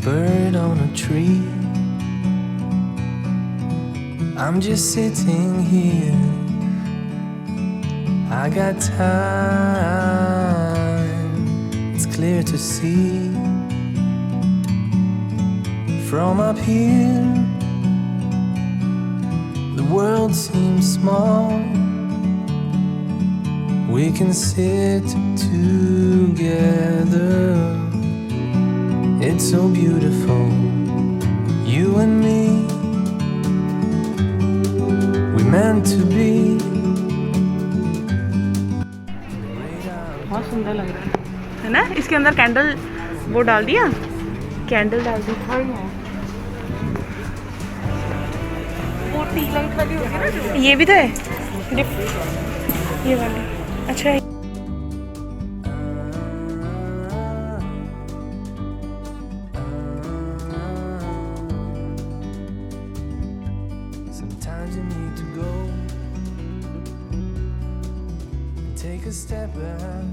bird on a tree. I'm just sitting here. I got time. It's clear to see. From up here, the world seems small. We can sit together. It's so beautiful, you and me. We meant to be. बहुत सुंदर लग रहा है ना। इसके अंदर candle वो डाल दिया, कैंडल डाल दी। वो टी लाइट वाली होगी ना जो, ये भी तो है ये वाली। अच्छा Sometimes you need to go and take a step back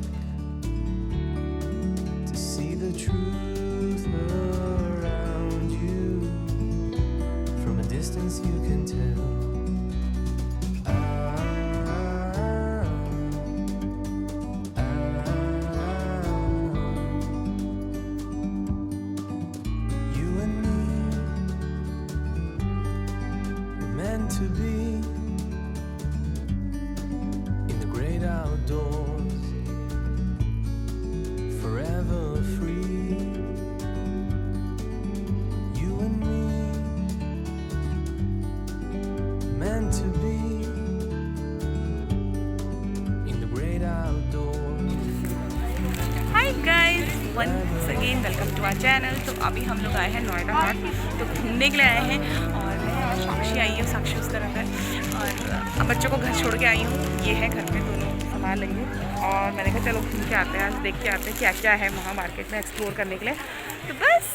to see the truth around you. From a distance you can tell. You and me were meant to be in the great outdoors, forever free. You and me meant to be in the great outdoors. Hi guys, once again welcome to our channel. तो अभी हम लोग आए हैं नोएडा हाट, तो घूमने के लिए आए हैं। और मैं साक्षी आई हूँ, साक्षी उस तरफ है। और अब बच्चों को घर छोड़ के आई हूँ, ये है घर पे, दोनों संभाल लेंगे। और मैंने कहा चलो घूम के आते हैं, आज देख के आते हैं क्या क्या है वहाँ मार्केट में एक्सप्लोर करने के लिए। तो बस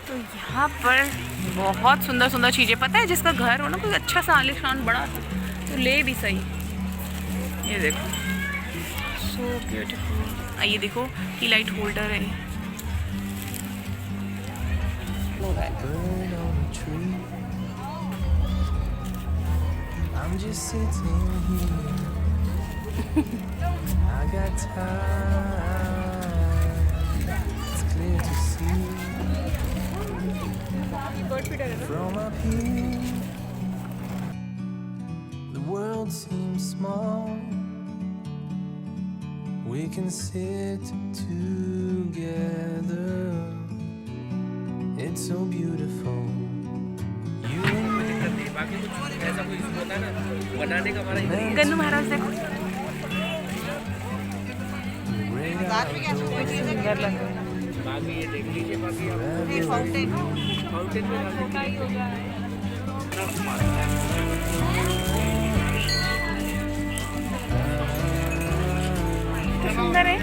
तो यहाँ पर बहुत सुंदर सुंदर चीज़ें। पता है जिसका घर हो ना कोई अच्छा सा आलीशान बड़ा सा, तो ले भी सही। ये देखो सो ब्यूटीफुल। ये देखो की लाइट होल्डर है। Bird on a tree. I'm just sitting here. I got time. It's clear to see. From up here, the world seems small. We can sit together. It's so beautiful, you and me. Gannu Maharaj देखो सुंदर लग रहा है। सुंदर है।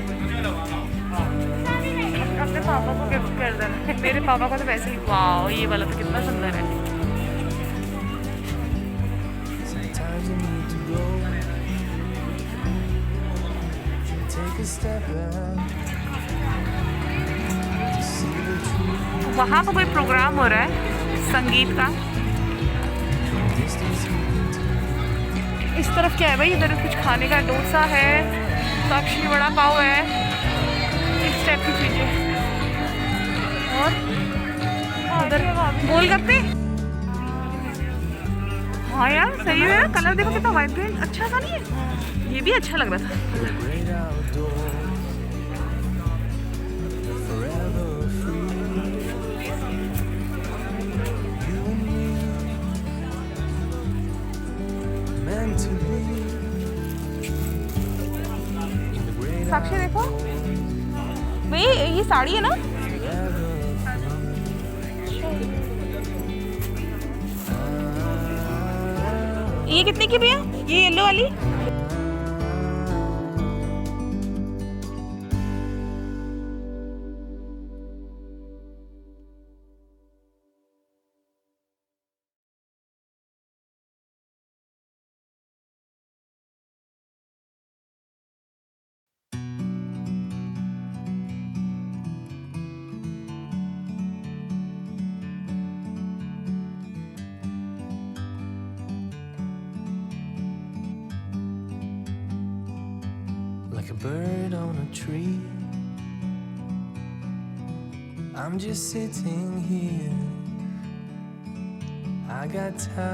अपने पापा को गिफ्ट कर देना। मेरे पापा को तो वैसे ही वाह, ये वाला तो कितना सुंदर है। Sometimes you need to go take a step back to see the truth. वहाँ पर कोई प्रोग्राम हो रहा है संगीत का। From a distance you can tell. इस तरफ क्या है भाई? इधर कुछ खाने का, डोसा है, साक्षी वड़ा पाव है, इस टाइप की चीज़ें। और उधर गोलगप्पे। हाँ यार सही है, कलर देखो कितना वाइब्रेंट, अच्छा सा नहीं है? ये भी अच्छा लग रहा था। The great outdoors, forever free. You and me, meant to be in the great साक्षी देखो भाई, ये साड़ी है ना? ये कितने की भैया? ये येलो वाली? bird on a tree. I'm just sitting here. I got time.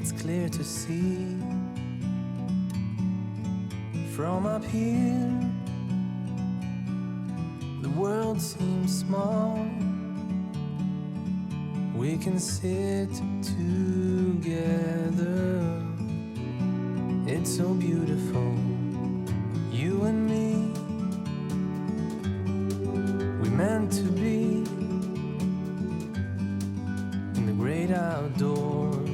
It's clear to see from up here. The world seems small. We can sit together. It's so beautiful, you and me. We meant to be in the great outdoors,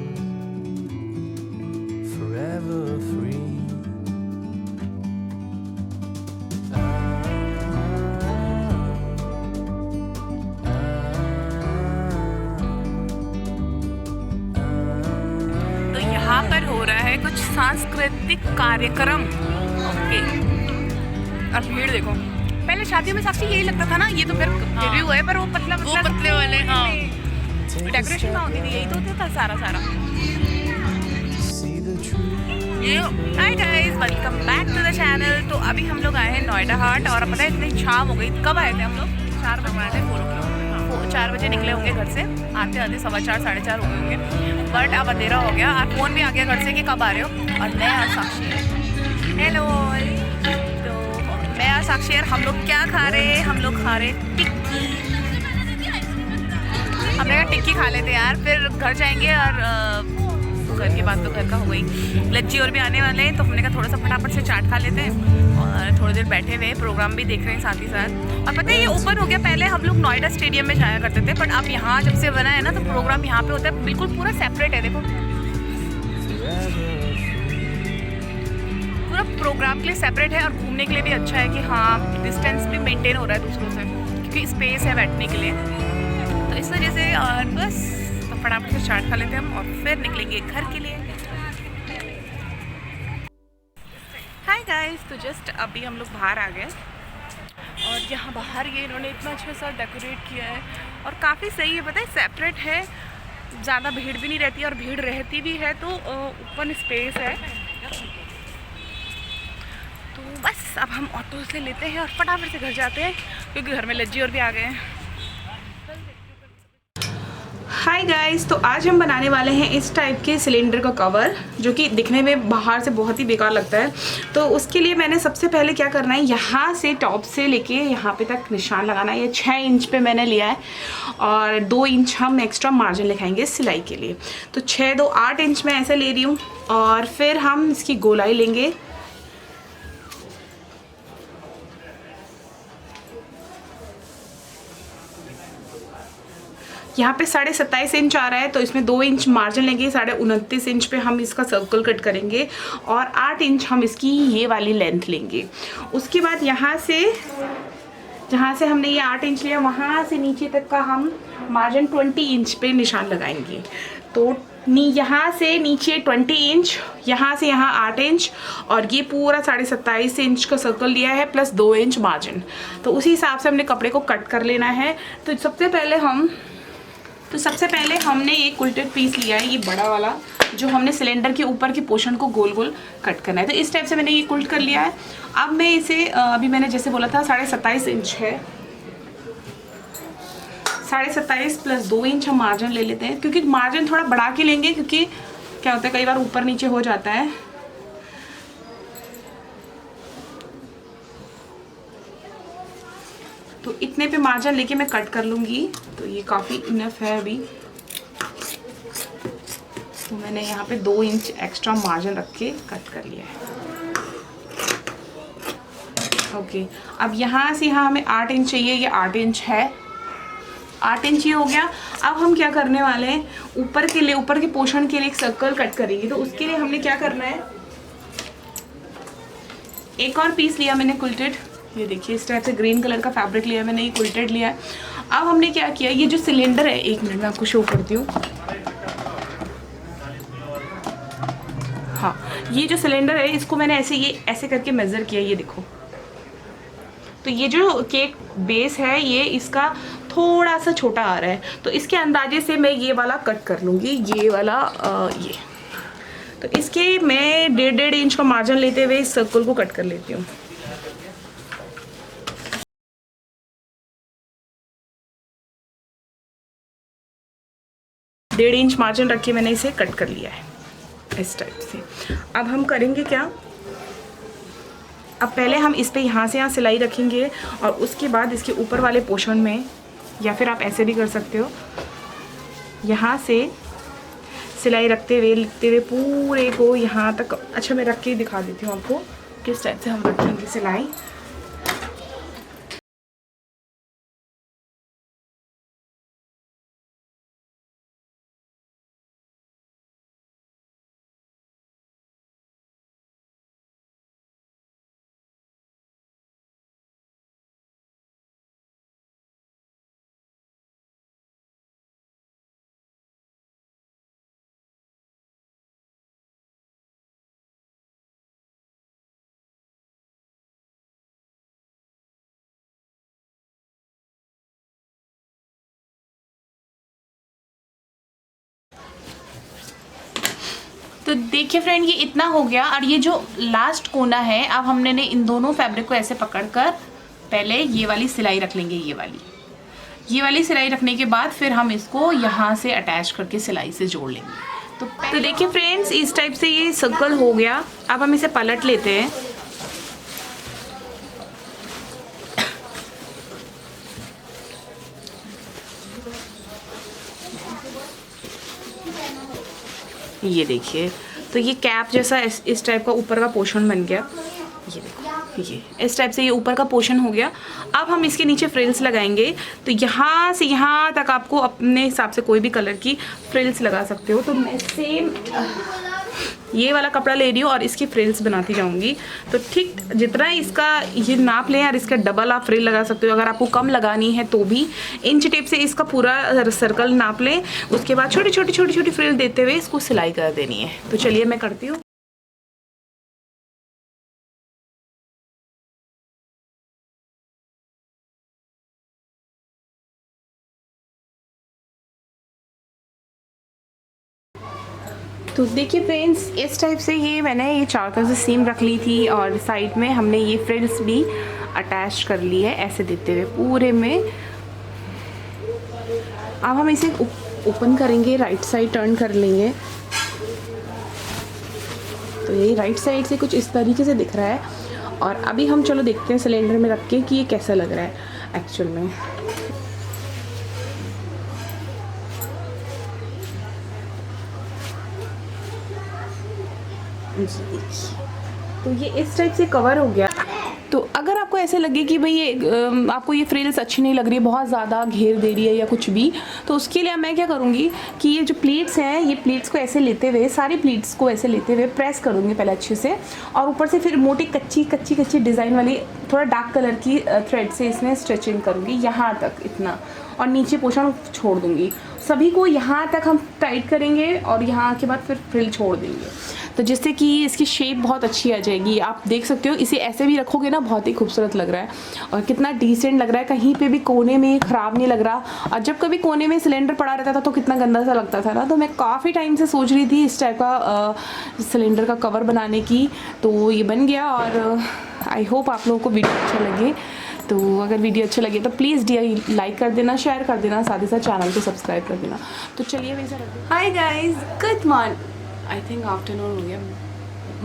forever free. यहाँ पर हो रहा है कुछ सांस्कृतिक कार्यक्रम। Okay, और भीड़ देखो। पहले शादियों में साक्षी यही लगता था ना, ये तो फिर रिव्यू है, पर वो पतले वाले हाँ डेकोरेशन में होती थी, यही तो होता था सारा। Hi guys, welcome back to the channel. तो अभी हम लोग आए हैं नोएडा हाट, और पता है इतनी शाम हो गई। कब आए थे हम लोग? 4 बजे आए थे, 4 बजे निकले होंगे घर से, आते 4:15 साढ़े 4 हो गए होंगे। बट अब अंधेरा हो गया और फ़ोन भी आ गया घर से कि कब आ रहे हो। और मैं और साक्षी, हेलो। तो मैं और साक्षी यार, हम लोग क्या खा रहे हैं? हम लोग खा रहे टिक्की। हमने कहा टिक्की खा लेते यार, फिर घर जाएंगे। और घर की बात तो घर का हो गई। लज्जी और भी आने वाले हैं, तो हमने कहा थोड़ा सा फटाफट से चाट खा लेते हैं और थोड़ी देर बैठे हुए प्रोग्राम भी देख रहे हैं साथ ही साथ। और पता है ये ओपन हो गया। पहले हम लोग नोएडा स्टेडियम में जाया करते थे, बट अब यहाँ जब से बना है ना, तो प्रोग्राम यहाँ पे होता है, बिल्कुल पूरा सेपरेट है। देखो पूरा प्रोग्राम के लिए सेपरेट है, और घूमने के लिए भी अच्छा है कि हाँ डिस्टेंस भी मेंटेन हो रहा है दूसरों से, क्योंकि स्पेस है बैठने के लिए। तो इस वजह से और बस तो फटाफट से चाट खा लेते हैं हम, और फिर निकलेंगे घर के लिए। हाय गाइस, तो जस्ट अभी हम लोग बाहर आ गए, और यहाँ बाहर ये इन्होंने इतना अच्छा सा डेकोरेट किया है, और काफ़ी सही है। पता है सेपरेट है, ज़्यादा भीड़ भी नहीं रहती, और भीड़ रहती भी है तो ओपन स्पेस है। तो बस अब हम ऑटो से लेते हैं और फटाफट से घर जाते हैं, क्योंकि घर में लज्जी और भी आ गए हैं। हाय गाइस, तो आज हम बनाने वाले हैं इस टाइप के सिलेंडर का कवर, जो कि दिखने में बाहर से बहुत ही बेकार लगता है। तो उसके लिए मैंने सबसे पहले क्या करना है, यहाँ से टॉप से लेके यहाँ पे तक निशान लगाना है। ये 6 इंच पे मैंने लिया है, और 2 इंच हम एक्स्ट्रा मार्जिन लिखाएंगे सिलाई के लिए। तो 6 2 8 इंच में ऐसे ले रही हूँ, और फिर हम इसकी गोलाई लेंगे। यहाँ पे 27.5 इंच आ रहा है, तो इसमें 2 इंच मार्जिन लेंगे। 29.5 इंच पे हम इसका सर्कल कट करेंगे, और 8 इंच हम इसकी ये वाली लेंथ लेंगे। उसके बाद यहाँ से जहाँ से हमने ये 8 इंच लिया, वहाँ से नीचे तक का हम मार्जिन 20 इंच पे निशान लगाएंगे। तो यहाँ से नीचे 20 इंच, यहाँ से यहाँ 8 इंच, और ये पूरा 27.5 इंच का सर्कल लिया है, प्लस 2 इंच मार्जिन। तो उसी हिसाब से हमने कपड़े को कट कर लेना है। तो सबसे पहले हमने एक उल्टेड पीस लिया है, ये बड़ा वाला, जो हमने सिलेंडर के ऊपर के पोर्शन को गोल गोल कट करना है। तो इस टाइप से मैंने ये उल्ट कर लिया है। अब मैं इसे अभी मैंने जैसे बोला था 27.5 इंच है, 27.5 प्लस 2 इंच हम मार्जिन ले लेते हैं, क्योंकि मार्जिन थोड़ा बढ़ा के लेंगे, क्योंकि क्या होता है कई बार ऊपर नीचे हो जाता है। तो इतने पे मार्जिन लेके मैं कट कर लूँगी। तो ये काफ़ी इनफ है अभी। तो मैंने यहाँ पे 2 इंच एक्स्ट्रा मार्जिन रख के कट कर लिया है। ओके, अब यहाँ से यहाँ हमें 8 इंच चाहिए, ये 8 इंच है, 8 इंच ये हो गया। अब हम क्या करने वाले हैं, ऊपर के पोर्शन के लिए एक सर्कल कट करेंगे। तो उसके लिए हमने क्या करना है, एक और पीस लिया मैंने क्विल्टेड, ये देखिए इस टाइप से ग्रीन कलर का फैब्रिक लिया मैंने, ये क्विल्टेड लिया है। अब हमने क्या किया, ये जो सिलेंडर है, एक मिनट में आपको शो करती हूँ। हाँ, ये जो सिलेंडर है इसको मैंने ऐसे करके मेज़र किया, ये देखो। तो ये जो केक बेस है ये इसका थोड़ा सा छोटा आ रहा है, तो इसके अंदाजे से मैं ये वाला कट कर लूँगी, ये वाला ये। तो तो इसके मैं 1.5 इंच का मार्जिन लेते हुए इस सर्कल को कट कर लेती हूँ। डेढ़ इंच मार्जिन रख के मैंने इसे कट कर लिया है इस टाइप से। अब हम करेंगे क्या, अब पहले हम इस पे यहाँ से यहाँ सिलाई रखेंगे और उसके बाद इसके ऊपर वाले पोर्शन में, या फिर आप ऐसे भी कर सकते हो, यहाँ से सिलाई रखते हुए लिखते हुए पूरे को यहाँ तक। अच्छा मैं रख के दिखा देती हूँ आपको किस टाइप से हम रखेंगे सिलाई। तो देखिए फ्रेंड, ये इतना हो गया। और ये जो लास्ट कोना है, अब हमने ने इन दोनों फैब्रिक को ऐसे पकड़कर पहले ये वाली सिलाई रख लेंगे। ये वाली सिलाई रखने के बाद फिर हम इसको यहाँ से अटैच करके सिलाई से जोड़ लेंगे। तो देखिए फ्रेंड्स, इस टाइप से ये सर्कल हो गया। अब हम इसे पलट लेते हैं। ये देखिए, तो ये कैप जैसा इस टाइप का ऊपर का पोर्शन बन गया। ये देखो, ये इस टाइप से ये ऊपर का पोर्शन हो गया। अब हम इसके नीचे फ्रिल्स लगाएंगे। तो यहाँ से यहाँ तक आपको अपने हिसाब से कोई भी कलर की फ्रिल्स लगा सकते हो। तो मैं सेम ये वाला कपड़ा ले रही हूँ और इसकी फ्रिल्स बनाती जाऊंगी। तो ठीक जितना इसका ये नाप लें और इसका डबल आप फ्रिल लगा सकते हो। अगर आपको कम लगानी है तो भी इंच टेप से इसका पूरा सर्कल नाप लें। उसके बाद छोटी छोटी फ्रिल देते हुए इसको सिलाई कर देनी है। तो चलिए मैं करती हूँ। तो देखिए फ्रेंड्स, इस टाइप से ये मैंने ये चारों तरफ से सीम रख ली थी और साइड में हमने ये फ्रिल्स भी अटैच कर ली है ऐसे देते हुए पूरे में। अब हम इसे ओपन करेंगे, राइट साइड टर्न कर लेंगे। तो ये राइट साइड से कुछ इस तरीके से दिख रहा है। और अभी हम चलो देखते हैं सिलेंडर में रख के कि ये कैसा लग रहा है एक्चुअल में। तो ये इस टाइप से कवर हो गया। तो अगर आपको ऐसे लगे कि भाई ये आपको ये फ्रिल्स अच्छी नहीं लग रही है, बहुत ज़्यादा घेर दे रही है या कुछ भी, तो उसके लिए मैं क्या करूँगी कि ये जो प्लीट्स हैं, ये प्लीट्स को ऐसे लेते हुए, सारी प्लीट्स को ऐसे लेते हुए प्रेस करूँगी पहले अच्छे से। और ऊपर से फिर मोटी कच्ची डिज़ाइन वाली थोड़ा डार्क कलर की थ्रेड से इसमें स्टिचिंग करूँगी यहाँ तक इतना, और नीचे पोर्शन छोड़ दूँगी। सभी को यहाँ तक हम टाइट करेंगे और यहाँ के बाद फिर फ्रिल छोड़ देंगे, तो जिससे कि इसकी शेप बहुत अच्छी आ जाएगी। आप देख सकते हो, इसे ऐसे भी रखोगे ना, बहुत ही खूबसूरत लग रहा है और कितना डिसेंट लग रहा है। कहीं पे भी कोने में ख़राब नहीं लग रहा। और जब कभी कोने में सिलेंडर पड़ा रहता था तो कितना गंदा सा लगता था ना। तो मैं काफ़ी टाइम से सोच रही थी इस टाइप का सिलेंडर का कवर बनाने की, तो ये बन गया। और आई होप आप लोगों को वीडियो अच्छा लगे। तो अगर वीडियो अच्छा लगे तो प्लीज़ लाइक कर देना, शेयर कर देना, साथ ही साथ चैनल को सब्सक्राइब कर देना। तो चलिए वैसे रखते हैं। Hi guys, good morning, I think afternoon हो गया,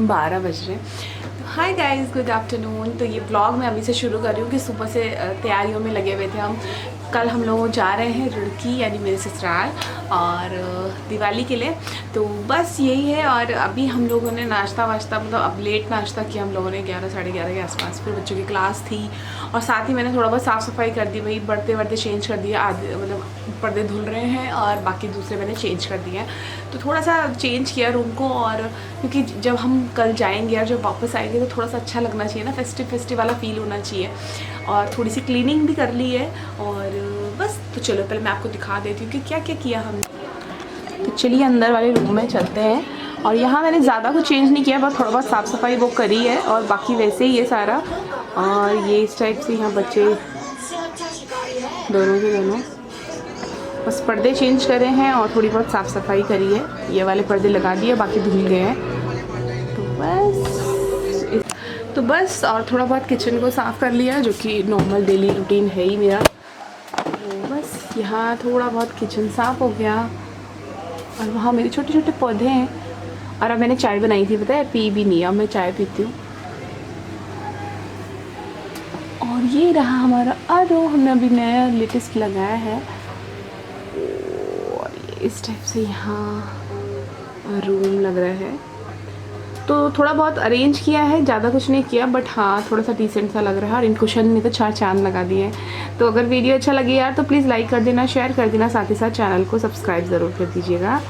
12 बज रहे हैं। Hi guys, good afternoon. तो ये ब्लॉग मैं अभी से शुरू कर रही हूँ कि सुबह से तैयारियों में लगे हुए थे हम। कल हम लोग जा रहे हैं रुड़की यानी मेरे ससुराल और दिवाली के लिए, तो बस यही है। और अभी हम लोगों ने नाश्ता वाश्ता, मतलब अब लेट नाश्ता किया हम लोगों ने, 11 साढ़े 11 के आसपास। फिर बच्चों की क्लास थी और साथ ही मैंने थोड़ा बहुत साफ़ सफाई कर दी, वही बढ़ते चेंज कर दिया। आधे मतलब पर्दे धुल रहे हैं और बाकी दूसरे मैंने चेंज कर दिया। तो थोड़ा सा चेंज किया रूम को, और क्योंकि जब हम कल जाएंगे और जब वापस आएंगे तो थोड़ा सा अच्छा लगना चाहिए ना, फेस्टिव वाला फील होना चाहिए। और थोड़ी सी क्लीनिंग भी कर ली है और बस। तो चलो पहले मैं आपको दिखा देती हूँ कि क्या क्या किया हमने। तो चलिए अंदर वाले रूम में चलते हैं। और यहाँ मैंने ज़्यादा कुछ चेंज नहीं किया, बस थोड़ा बहुत साफ़ सफाई वो करी है और बाकी वैसे ही ये सारा। और ये इस टाइप से यहाँ बच्चे दोनों के दोनों बस पर्दे चेंज करे हैं और थोड़ी बहुत साफ़ सफाई करी है। ये वाले पर्दे लगा दिए, बाकी धुल गए हैं। बस और थोड़ा बहुत किचन को साफ़ कर लिया, जो कि नॉर्मल डेली रूटीन है ही मेरा। तो बस यहाँ थोड़ा बहुत किचन साफ़ हो गया और वहाँ मेरे छोटे छोटे पौधे हैं। और अब मैंने चाय बनाई थी, पता है, पी भी नहीं, अब मैं चाय पीती हूँ। और ये रहा हमारा आरो, हमने अभी नया लेटेस्ट लगाया है। और इस टाइप से यहाँ रूम लग रहा है। तो थोड़ा बहुत अरेंज किया है, ज़्यादा कुछ नहीं किया, बट हाँ थोड़ा सा डिसेंट सा लग रहा है। और इन कुशन में तो 4 चांद लगा दिए हैं। तो अगर वीडियो अच्छा लगे यार तो प्लीज़ लाइक कर देना, शेयर कर देना, साथ ही साथ चैनल को सब्सक्राइब ज़रूर कर दीजिएगा।